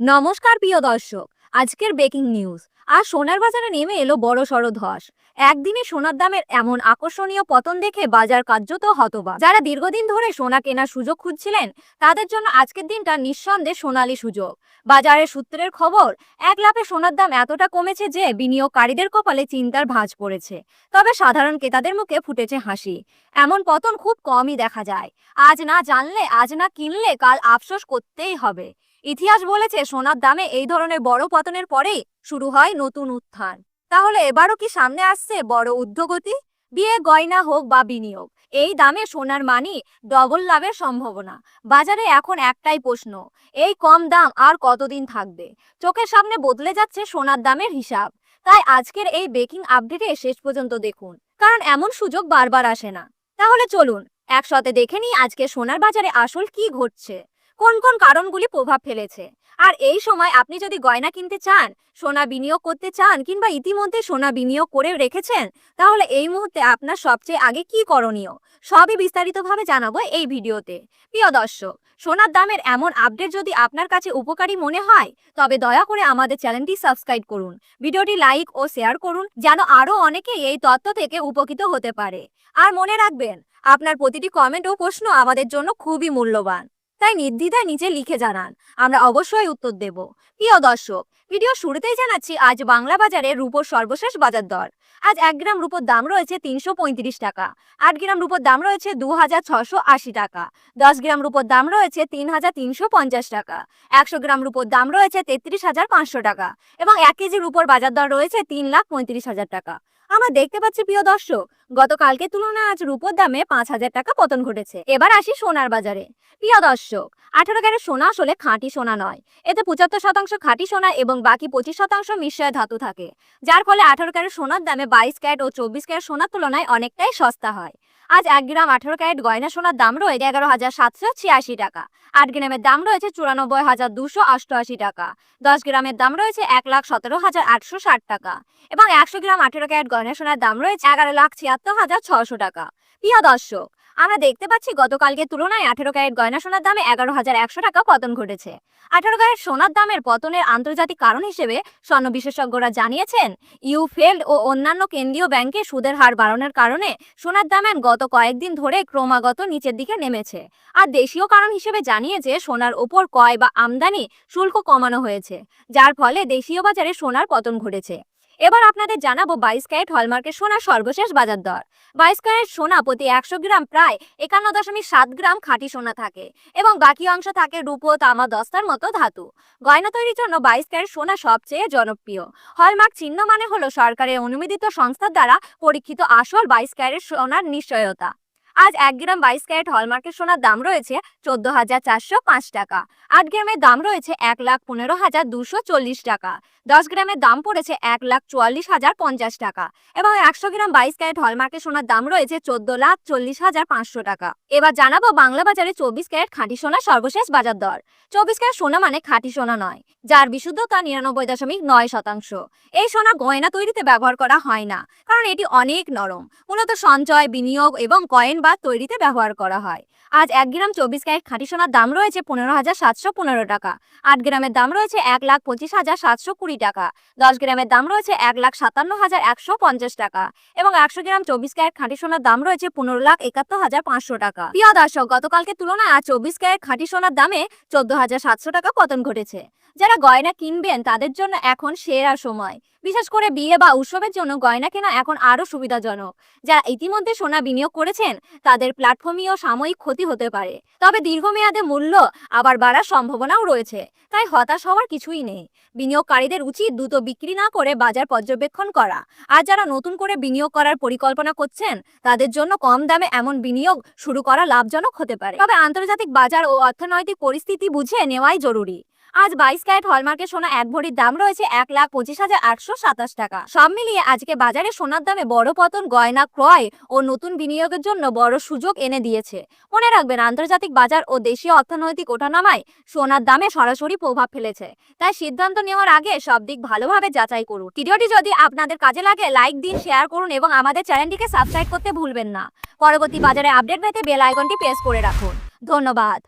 নমস্কার প্রিয় দর্শক। আজকের ব্রেকিং নিউজ। আর সোনার বাজারে নেমে এলো বড় সড় ধস। একদিনে সোনার দামের এমন আকর্ষণীয় পতন দেখে বাজার কার্যত হতবাক। যারা দীর্ঘদিন ধরে সোনা কেনার সুযোগ খুঁজছিলেন তাদের জন্য আজকের দিনটা নিঃসন্দেহে সোনালী সুযোগ। বাজারের সূত্রের খবর, এক লাফে সোনার দাম এতটা কমেছে যে বিনিয়োগকারীদের কপালে চিন্তার ভাঁজ পড়েছে। তবে সাধারণ ক্রেতাদের মুখে ফুটেছে হাসি। এমন পতন খুব কমই দেখা যায়। আজ না জানলে, আজ না কিনলে কাল আফসোস করতেই হবে। ইতিহাস বলেছে সোনার দামে এই ধরনের বড় পতনের পরেই শুরু হয় নতুন উত্থান। তাহলে এবারও কি সামনে আসছে বড় ঊর্ধ্বগতি? বিয়ে, গয়না হোক বা বিনিয়োগ, এই দামে সোনার মানি ডবল লাভের সম্ভাবনা। বাজারে এখন একটাই প্রশ্ন, এই কম দাম আর কতদিন থাকবে? চোখের সামনে বদলে যাচ্ছে সোনার দামের হিসাব। তাই আজকের এই ব্রেকিং আপডেটে শেষ পর্যন্ত দেখুন, কারণ এমন সুযোগ বারবার আসে না। তাহলে চলুন একসাথে দেখে নিই আজকে সোনার বাজারে আসল কি ঘটছে, কোন কোন কারণগুলি প্রভাব ফেলেছে। আর এই সময় আপনি যদি গয়না কিনতে চান, সোনা বিনিয়োগ করতে চান, কিংবা ইতিমধ্যে সোনা বিনিয়োগ করে রেখেছেন, তাহলে এই মুহূর্তে আপনার সবচেয়ে আগে কি করণীয় সবই বিস্তারিতভাবে জানাবো এই ভিডিওতে। প্রিয় দর্শক, সোনার দামের এমন আপডেট যদি আপনার কাছে উপকারী মনে হয় তবে দয়া করে আমাদের চ্যানেলটি সাবস্ক্রাইব করুন, ভিডিওটি লাইক ও শেয়ার করুন, যেন আরও অনেকে এই তথ্য থেকে উপকৃত হতে পারে। আর মনে রাখবেন, আপনার প্রতিটি কমেন্ট ও প্রশ্ন আমাদের জন্য খুবই মূল্যবান। তাই নির্দ্বিধায় নিচে লিখে জানান, আমরা অবশ্যই উত্তর দেব। প্রিয় দর্শক, ভিডিও শুরুতেই জানাচ্ছি আজ বাংলা বাজারে রূপোর সর্বশেষ বাজার দর। আজ 1 গ্রাম রূপোর দাম রয়েছে 335 টাকা, 8 গ্রাম রূপোর দাম রয়েছে 2680 টাকা, 10 গ্রাম রূপোর দাম রয়েছে 3350 টাকা, 100 গ্রাম রূপোর দাম রয়েছে 33,500 টাকা এবং 1 কেজি রূপোর বাজার দর রয়েছে 3,35,000 টাকা। আমরা দেখতে পাচ্ছি প্রিয় দর্শক, গতকালকে তুলনায় আজ রূপোর দামে 5,000 টাকা পতন ঘটেছে। এবার আসি সোনার বাজারে। প্রিয় দর্শক, 18 ক্যারেট সোনা আসলে খাঁটি সোনা নয়। এতে 75% খাঁটি সোনা এবং বাকি 25% মিশ্রয় ধাতু থাকে, যার ফলে 18 ক্যারেট সোনার দামে 22 ক্যারেট ও 24 ক্যারেট সোনার তুলনায় অনেকটাই সস্তা হয়। আজ 1 গ্রাম 18 ক্যারেট গয়না সোনার দাম রয়েছে 11,786 টাকা, 8 গ্রামের দাম রয়েছে 94,288 টাকা, 10 গ্রামের দাম রয়েছে 1,17,860 টাকা এবং 100 গ্রাম 18 ক্যারেট গয়না সোনার দাম রয়েছে 11,76,600 টাকা। প্রিয় দর্শক, আমরা দেখতে পাচ্ছি গতকালকে তুলনায় 18 ক্যারেট গয়না সোনার দামে 11,100 টাকা পতন ঘটেছে। 18 ক্যারেট সোনার দামের পতনের আন্তর্জাতিক কারণ হিসেবে স্বর্ণ বিশেষজ্ঞরা জানিয়েছেন, ইউফেড ও অন্যান্য কেন্দ্রীয় ব্যাংকের সুদের হার বাড়ানোর কারণে সোনার দাম গত কয়েকদিন ধরে ক্রমাগত নিচের দিকে নেমেছে। আর দেশীয় কারণ হিসেবে জানিয়েছে সোনার ওপর ক্রয় বা আমদানি শুল্ক কমানো হয়েছে, যার ফলে দেশীয় বাজারে সোনার পতন ঘটেছে। এবার আপনাদের জানাবো 22 ক্যারেট হলমার্কের সোনার সর্বশেষ বাজার দর। 22 ক্যারেট সোনা প্রতি 100 গ্রাম প্রায় 51.7 গ্রাম খাঁটি সোনা থাকে এবং বাকি অংশ থাকে রূপো, তামা, দস্তার মতো ধাতু। গয়না তৈরির জন্য 22 ক্যারেট সোনা সবচেয়ে জনপ্রিয়। হলমার্ক চিহ্ন মানে হলো সরকারের অনুমোদিত সংস্থার দ্বারা পরীক্ষিত আসল 22 ক্যারেট সোনার নিশ্চয়তা। আজ 1 গ্রাম 22 ক্যারেট হলমার্কের সোনার দাম রয়েছে 14,405 টাকা, 8 গ্রামের দাম রয়েছে 1,15,240 টাকা, 10 গ্রামের দাম পড়েছে 1,44,050 টাকা এবং 100 গ্রাম 22 ক্যারেট হলমার্কের সোনার দাম রয়েছে 14,40,500 টাকা। এবার জানাবো বাংলা বাজারে 24 ক্যারেট খাঁটি সোনার সর্বশেষ বাজার দর। 24 ক্যারেট সোনা মানে খাঁটি সোনা নয়, যার বিশুদ্ধতা 99.9%। এই সোনা গয়না তৈরিতে ব্যবহার করা হয় না, কারণ এটি অনেক নরম। মূলত সঞ্চয়, বিনিয়োগ এবং কয়েন বা তৈরিতে ব্যবহার করা হয়। আজ 1 গ্রাম 24 ক্যারেট খাঁটি সোনার দাম রয়েছে 15,715 টাকা, 8 গ্রামের দাম রয়েছে 1,25,720 টাকা, 10 গ্রামের দাম রয়েছে 1,57,150 টাকা এবং 100 গ্রাম 24 ক্যারেট খাঁটি সোনার দাম রয়েছে 15,71,500 টাকা। প্রিয় দর্শক, গতকালকে তুলনায় আজ 24 ক্যারেট খাঁটি সোনার দামে 14,700 টাকা পতন ঘটেছে। যারা গয়না কিনবেন তাদের জন্য এখন সেরা সময়। বিশেষ করে বিয়ে বা উৎসবের জন্য গয়না কেনা এখন আরও সুবিধাজনক। যারা ইতিমধ্যে সোনা বিনিয়োগ করেছেন তাদের প্ল্যাটফর্মীয় সাময়িক ক্ষতি হতে পারে, তবে দীর্ঘমেয়াদে মূল্য আবার বাড়ার সম্ভাবনাও রয়েছে। তাই হতাশ হওয়ার কিছুই নেই। বিনিয়োগকারীদের উচিত দ্রুত বিক্রি না করে বাজার পর্যবেক্ষণ করা। আর যারা নতুন করে বিনিয়োগ করার পরিকল্পনা করছেন তাদের জন্য কম দামে এমন বিনিয়োগ শুরু করা লাভজনক হতে পারে, তবে আন্তর্জাতিক বাজার ও অর্থনৈতিক পরিস্থিতি বুঝে নেওয়াই জরুরি। আজ 22 ক্যারেট হলমার্কের সোনা 1 ভরির দাম রয়েছে 1,25,827 টাকা। সব মিলিয়ে আজকে বাজারে সোনার দামে বড় পতন গয়না ক্রয় ও নতুন বিনিয়োগের জন্য বড় সুযোগ এনে দিয়েছে। মনে রাখবেন, আন্তর্জাতিক বাজার ও দেশীয় অর্থনৈতিক ওঠানামায় সোনার দামে সরাসরি প্রভাব ফেলেছে। তাই সিদ্ধান্ত নেওয়ার আগে সব দিক ভালোভাবে যাচাই করুন। ভিডিওটি যদি আপনাদের কাজে লাগে লাইক দিন, শেয়ার করুন এবং আমাদের চ্যানেলটিকে সাবস্ক্রাইব করতে ভুলবেন না। পরবর্তী বাজারে আপডেট পেতে বেল আইকনটি প্রেস করে রাখুন। ধন্যবাদ।